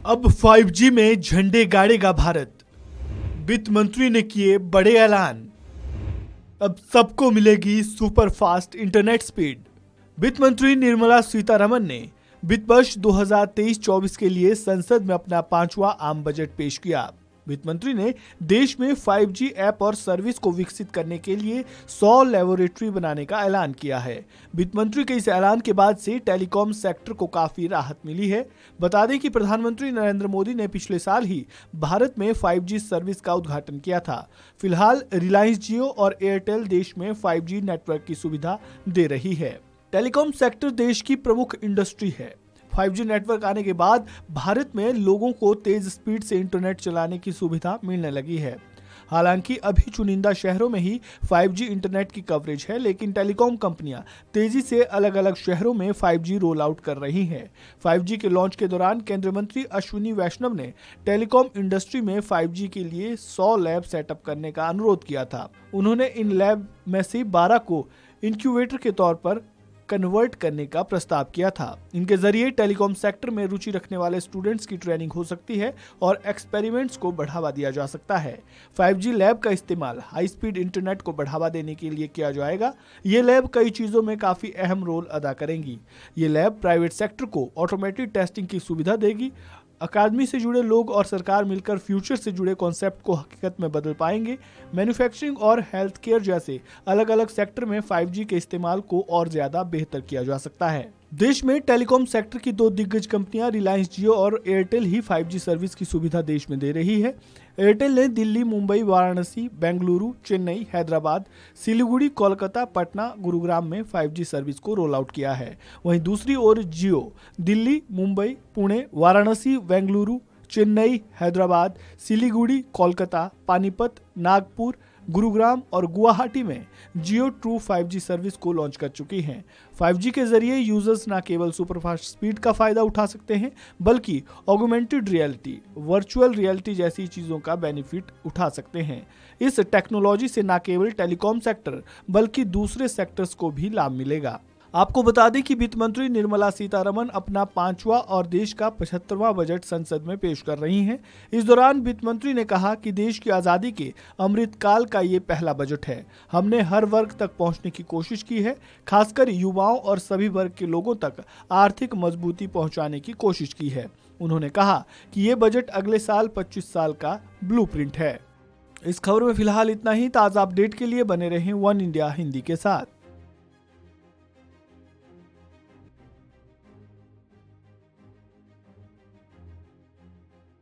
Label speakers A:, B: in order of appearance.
A: अब 5G में झंडे गाड़ेगा भारत। वित्त मंत्री ने किए बड़े ऐलान। अब सबको मिलेगी सुपर फास्ट इंटरनेट स्पीड। वित्त मंत्री निर्मला सीतारमण ने वित्त वर्ष 2023-24 के लिए संसद में अपना 5वां आम बजट पेश किया। वित्त मंत्री ने देश में 5G ऐप और सर्विस को विकसित करने के लिए 100 लैबोरेटरी बनाने का ऐलान किया है। वित्त मंत्री के इस ऐलान के बाद से टेलीकॉम सेक्टर को काफी राहत मिली है। बता दें कि प्रधानमंत्री नरेंद्र मोदी ने पिछले साल ही भारत में 5G सर्विस का उद्घाटन किया था। फिलहाल रिलायंस जियो और एयरटेल देश में 5G नेटवर्क की सुविधा दे रही है। टेलीकॉम सेक्टर देश की प्रमुख इंडस्ट्री है। 5G नेटवर्क आने के बाद भारत में लोगों को तेज स्पीड से इंटरनेट चलाने की सुविधा मिलने लगी है। हालांकि अभी चुनिंदा शहरों में ही 5G इंटरनेट की कवरेज है, लेकिन टेलीकॉम कंपनियां तेजी से अलग अलग शहरों में 5G रोल आउट कर रही हैं। 5G के लॉन्च के दौरान केंद्रीय मंत्री अश्विनी वैष्णव ने टेलीकॉम इंडस्ट्री में 5G के लिए 100 लैब सेटअप करने का अनुरोध किया था। उन्होंने इन लैब में से 12 को इंक्यूबेटर के तौर पर कन्वर्ट करने का प्रस्ताव किया था। इनके जरिए टेलीकॉम सेक्टर में रुचि रखने वाले स्टूडेंट्स की ट्रेनिंग हो सकती है और एक्सपेरिमेंट्स को बढ़ावा दिया जा सकता है। 5G लैब का इस्तेमाल हाई स्पीड इंटरनेट को बढ़ावा देने के लिए किया जाएगा। ये लैब कई चीजों में काफी अहम रोल अदा करेंगी। ये लैब प्राइवेट सेक्टर को ऑटोमेटेड टेस्टिंग की सुविधा देगी। अकादमी से जुड़े लोग और सरकार मिलकर फ्यूचर से जुड़े कॉन्सेप्ट को हकीकत में बदल पाएंगे। मैन्युफैक्चरिंग और हेल्थ केयर जैसे अलग अलग सेक्टर में 5G के इस्तेमाल को और ज्यादा बेहतर किया जा सकता है। देश में टेलीकॉम सेक्टर की 2 दिग्गज कंपनियां रिलायंस जियो और एयरटेल ही 5G सर्विस की सुविधा देश में दे रही है। एयरटेल ने दिल्ली, मुंबई, वाराणसी, बेंगलुरु, चेन्नई, हैदराबाद, सिलीगुड़ी, कोलकाता, पटना, गुरुग्राम में 5G सर्विस को रोल आउट किया है। वहीं दूसरी ओर जियो दिल्ली, मुंबई, पुणे, वाराणसी, बेंगलुरु, चेन्नई, हैदराबाद, सिलीगुड़ी, कोलकाता, पानीपत, नागपुर, गुरुग्राम और गुवाहाटी में जियो ट्रू 5G सर्विस को लॉन्च कर चुकी हैं। 5G के जरिए यूजर्स न केवल सुपरफास्ट स्पीड का फायदा उठा सकते हैं, बल्कि ऑगमेंटेड रियलिटी, वर्चुअल रियलिटी जैसी चीजों का बेनिफिट उठा सकते हैं। इस टेक्नोलॉजी से न केवल टेलीकॉम सेक्टर बल्कि दूसरे सेक्टर्स को भी लाभ मिलेगा। आपको बता दें कि वित्त मंत्री निर्मला सीतारमण अपना 5वां और देश का 75वां बजट संसद में पेश कर रही हैं। इस दौरान वित्त मंत्री ने कहा कि देश की आज़ादी के अमृतकाल का ये पहला बजट है। हमने हर वर्ग तक पहुंचने की कोशिश की है, खासकर युवाओं और सभी वर्ग के लोगों तक आर्थिक मजबूती पहुंचाने की कोशिश की है। उन्होंने कहा कि ये बजट अगले साल 25 साल का ब्लूप्रिंट है। इस खबर में फिलहाल इतना ही। ताज़ा अपडेट के लिए बने रहें वन इंडिया हिंदी के साथ।